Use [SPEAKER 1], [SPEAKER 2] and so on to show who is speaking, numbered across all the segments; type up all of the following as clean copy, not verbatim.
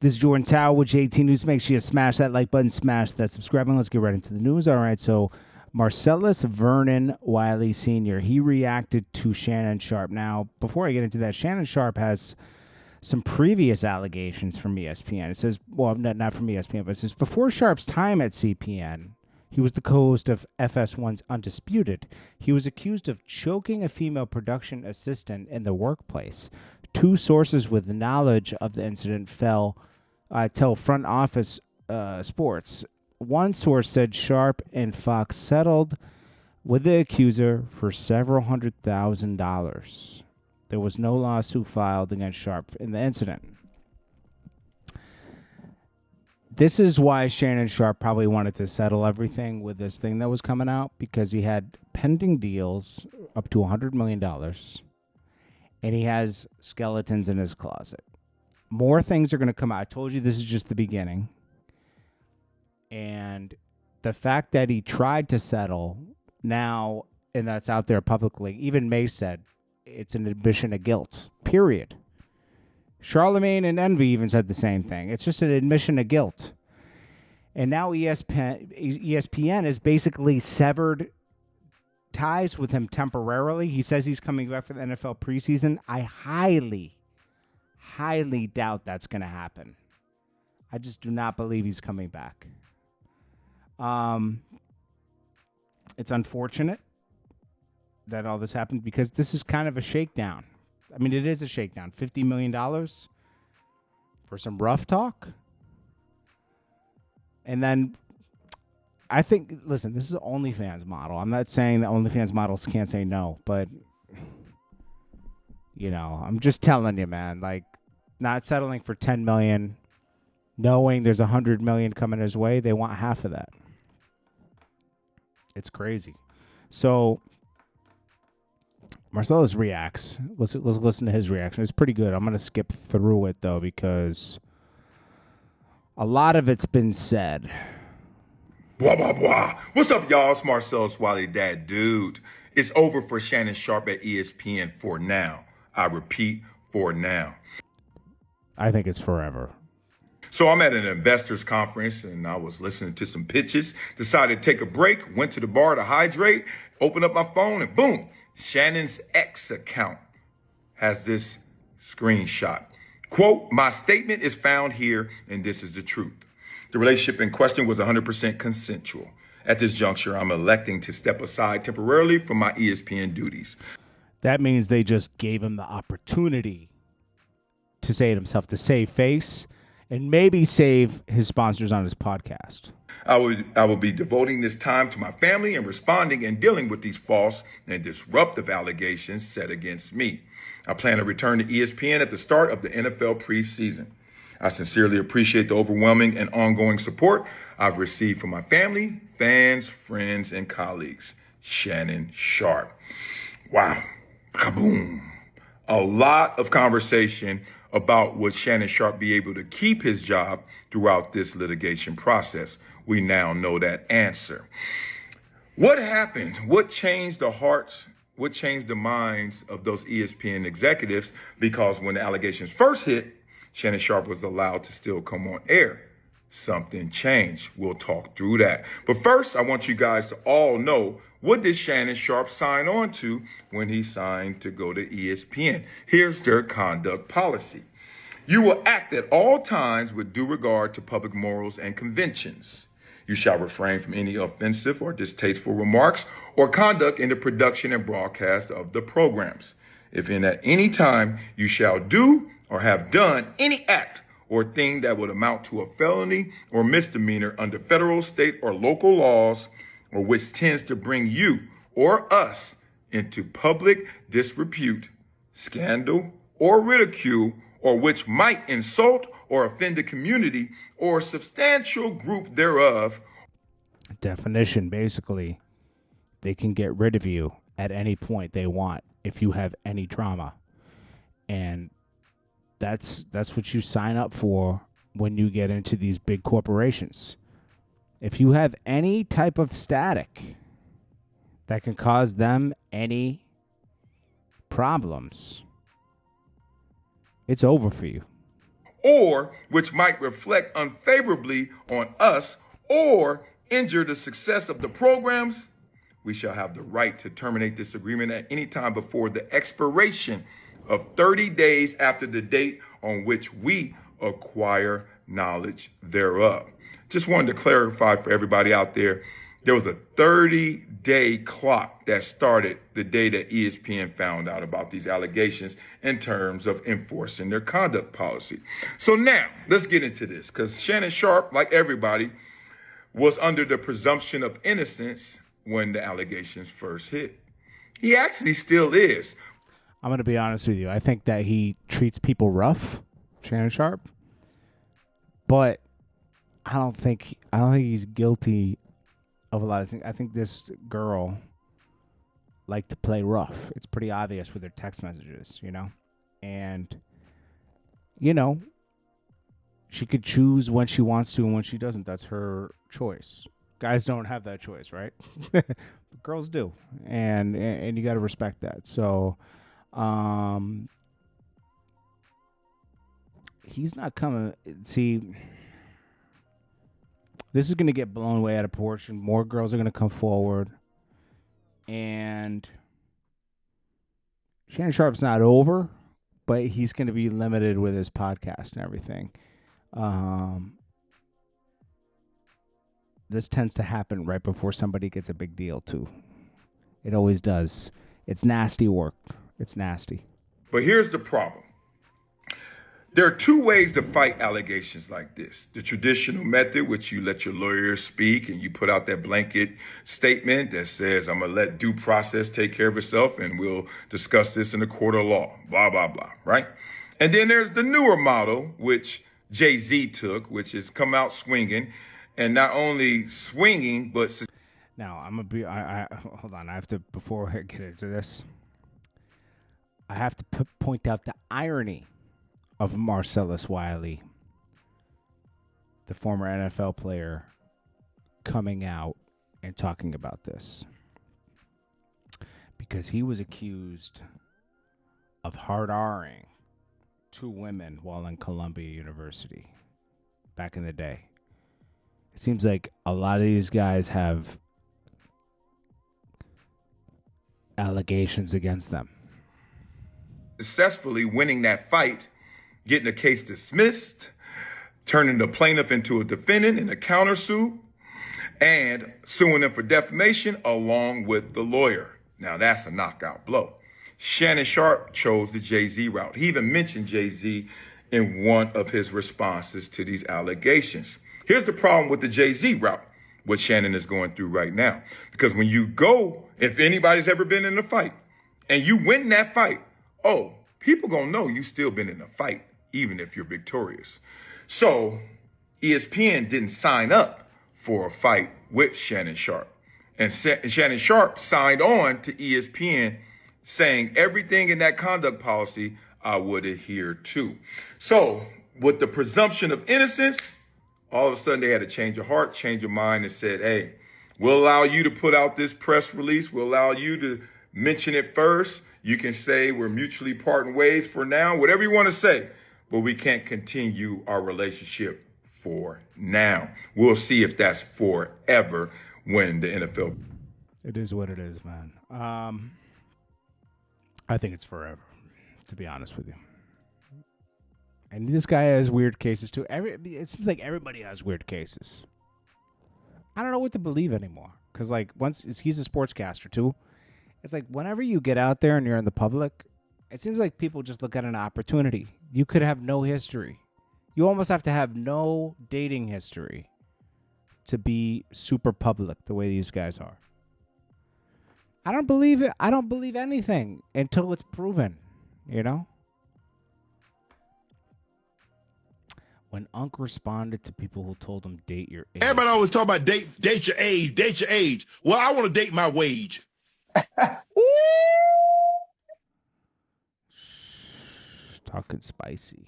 [SPEAKER 1] This is Jordan Tower with JT News. Make sure you smash that like button, smash that subscribe button. Let's get right into the news. All right, so Marcellus Vernon Wiley Sr., he reacted to Shannon Sharpe. Now, before I get into that, Shannon Sharpe has some previous allegations from ESPN. It says, well, not from ESPN, but it says, before Sharpe's time at CPN, he was the co-host of FS1's Undisputed. He was accused of choking a female production assistant in the workplace. Two sources with knowledge of the incident tell Front Office Sports. One source said Sharpe and Fox settled with the accuser for several $100,000. There was no lawsuit filed against Sharpe in the incident. This is why Shannon Sharpe probably wanted to settle everything with this thing that was coming out, because he had pending deals up to $100 million, and he has skeletons in his closet. More things are going to come out. I told you this is just the beginning. And the fact that he tried to settle now, and that's out there publicly, even May said it's an admission of guilt, period. Charlemagne and Envy even said the same thing. It's just an admission of guilt. And now ESPN has basically severed ties with him temporarily. He says he's coming back for the NFL preseason. I highly doubt that's going to happen. I just do not believe he's coming back. It's unfortunate that all this happened, because this is kind of a shakedown. I mean, it is a shakedown. $50 million for some rough talk. And then I think, listen, this is an OnlyFans model. I'm not saying that OnlyFans models can't say no, but, you know, I'm just telling you, man, like, not settling for $10 million, knowing there's $100 million coming his way, they want half of that. It's crazy. So Marcellus reacts. Let's listen to his reaction. It's pretty good. I'm going to skip through it, though, because a lot of it's been said.
[SPEAKER 2] Blah, blah, blah. What's up, y'all? It's Marcellus Wiley, that dude. It's over for Shannon Sharpe at ESPN for now. I repeat, for now.
[SPEAKER 1] I think it's forever.
[SPEAKER 2] So I'm at an investors conference and I was listening to some pitches, decided to take a break, went to the bar to hydrate, opened up my phone, and boom, Shannon's X account has this screenshot. Quote, "My statement is found here and this is the truth. The relationship in question was 100% consensual. At this juncture, I'm electing to step aside temporarily from my ESPN duties."
[SPEAKER 1] That means they just gave him the opportunity to say it himself, to save face, and maybe save his sponsors on his podcast.
[SPEAKER 2] I will be devoting this time to my family and responding and dealing with these false and disruptive allegations set against me. I plan to return to ESPN at the start of the NFL preseason. I sincerely appreciate the overwhelming and ongoing support I've received from my family, fans, friends, and colleagues. Shannon Sharpe. Wow. Kaboom. A lot of conversation about would Shannon Sharpe be able to keep his job throughout this litigation process. We now know that answer. What happened? What changed the hearts? What changed the minds of those ESPN executives? Because when the allegations first hit, Shannon Sharpe was allowed to still come on air. Something changed. We'll talk through that. But first, I want you guys to all know, what did Shannon Sharpe sign on to when he signed to go to ESPN? Here's their conduct policy. You will act at all times with due regard to public morals and conventions. You shall refrain from any offensive or distasteful remarks or conduct in the production and broadcast of the programs. If in at any time you shall do or have done any act or thing that would amount to a felony or misdemeanor under federal, state, or local laws, or which tends to bring you or us into public disrepute, scandal, or ridicule, or which might insult or offend the community or substantial group thereof.
[SPEAKER 1] Definition, basically, they can get rid of you at any point they want if you have any trauma. And that's what you sign up for when you get into these big corporations. If you have any type of static that can cause them any problems, it's over for you.
[SPEAKER 2] or which might reflect unfavorably on us or injure the success of the programs, we shall have the right to terminate this agreement at any time before the expiration of 30 days after the date on which we acquire knowledge thereof. Just wanted to clarify for everybody out there, there was a 30-day clock that started the day that ESPN found out about these allegations in terms of enforcing their conduct policy. So now, let's get into this, because Shannon Sharpe, like everybody, was under the presumption of innocence when the allegations first hit. He actually still is.
[SPEAKER 1] I'm going to be honest with you. I think that he treats people rough, Shannon Sharpe, but I don't think he's guilty of a lot of things. I think this girl liked to play rough. It's pretty obvious with her text messages, and she could choose when she wants to and when she doesn't. That's her choice. Guys don't have that choice, right? But girls do, and you got to respect that. So, he's not coming. See, this is going to get blown way out of proportion. More girls are going to come forward, and Shannon Sharpe's not over, but he's going to be limited with his podcast and everything. This tends to happen right before somebody gets a big deal, too. It always does. It's nasty work. It's nasty.
[SPEAKER 2] But here's the problem. There are two ways to fight allegations like this. The traditional method, which you let your lawyers speak and you put out that blanket statement that says, I'm going to let due process take care of itself and we'll discuss this in the court of law, blah, blah, blah, right? And then there's the newer model, which Jay-Z took, which is come out swinging, and not only swinging, but...
[SPEAKER 1] Now, I'm going to be... hold on. I have to, before I get into this, I have to point out the irony of Marcellus Wiley, the former NFL player, coming out and talking about this. Because he was accused of hard-R'ing two women while in Columbia University back in the day. It seems like a lot of these guys have allegations against them.
[SPEAKER 2] Successfully winning that fight, getting the case dismissed, turning the plaintiff into a defendant in a countersuit, and suing them for defamation along with the lawyer. Now that's a knockout blow. Shannon Sharpe chose the Jay-Z route. He even mentioned Jay-Z in one of his responses to these allegations. Here's the problem with the Jay-Z route, what Shannon is going through right now. Because when you go, if anybody's ever been in a fight, and you win that fight, people gonna know you still been in a fight, even if you're victorious. So ESPN didn't sign up for a fight with Shannon Sharpe. And Shannon Sharpe signed on to ESPN saying everything in that conduct policy I would adhere to. So with the presumption of innocence, all of a sudden they had a change of heart, change of mind, and said, hey, we'll allow you to put out this press release. We'll allow you to mention it first. You can say we're mutually parting ways for now, whatever you want to say, but we can't continue our relationship for now. We'll see if that's forever when the NFL.
[SPEAKER 1] It is what it is, man. I think it's forever, to be honest with you. And this guy has weird cases too. It seems like everybody has weird cases. I don't know what to believe anymore. Because he's a sportscaster too. It's like whenever you get out there and you're in the public, it seems like people just look at an opportunity. You could have no history. You almost have to have no dating history to be super public the way these guys are. I don't believe it. I don't believe anything until it's proven, When Unc responded to people who told him date your age.
[SPEAKER 3] Everybody always talk about date your age, date your age. Well, I want to date my wage.
[SPEAKER 1] Talking spicy.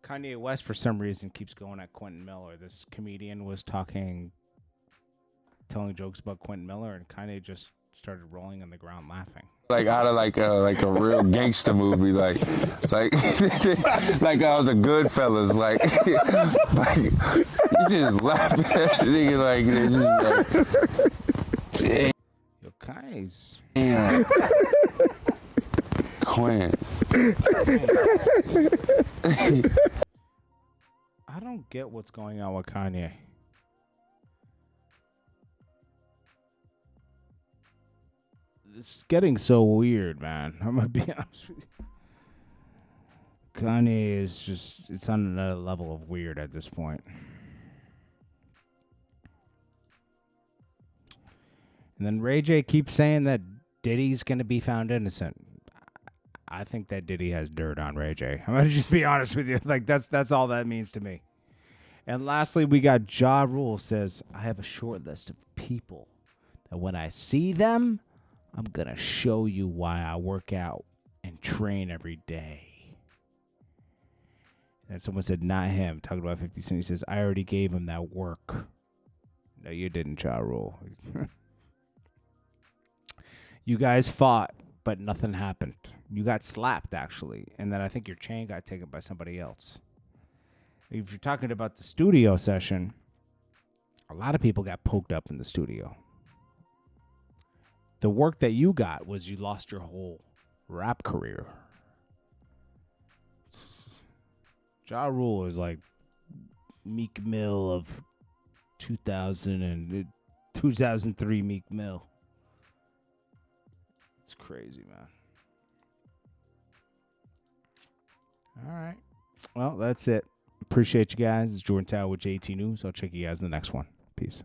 [SPEAKER 1] Kanye West, for some reason, keeps going at Quentin Miller. This comedian was telling jokes about Quentin Miller, and Kanye just started rolling on the ground laughing.
[SPEAKER 4] Like out of like a real gangster movie, like like I was a Goodfellas, like like you just laughing at the nigga like this, like damn.
[SPEAKER 1] Yo, Kanye's.
[SPEAKER 4] Damn. Quinn.
[SPEAKER 1] I don't get what's going on with Kanye. It's getting so weird, man. I'm gonna be honest with you. Kanye is just, it's on another level of weird at this point. And then Ray J keeps saying that Diddy's gonna be found innocent. I think that Diddy has dirt on Ray J. I'm gonna just be honest with you. Like that's all that means to me. And lastly, we got Ja Rule says, I have a short list of people that when I see them, I'm going to show you why I work out and train every day. And someone said, not him. Talking about 50 Cent. He says, I already gave him that work. No, you didn't, Ja Rule. You guys fought, but nothing happened. You got slapped, actually. And then I think your chain got taken by somebody else. If you're talking about the studio session, a lot of people got poked up in the studio. The work that you got was you lost your whole rap career. Ja Rule is like Meek Mill of 2000 and 2003 Meek Mill. It's crazy, man. All right. Well, that's it. Appreciate you guys. It's Jordan Tower with JT News. I'll check you guys in the next one. Peace.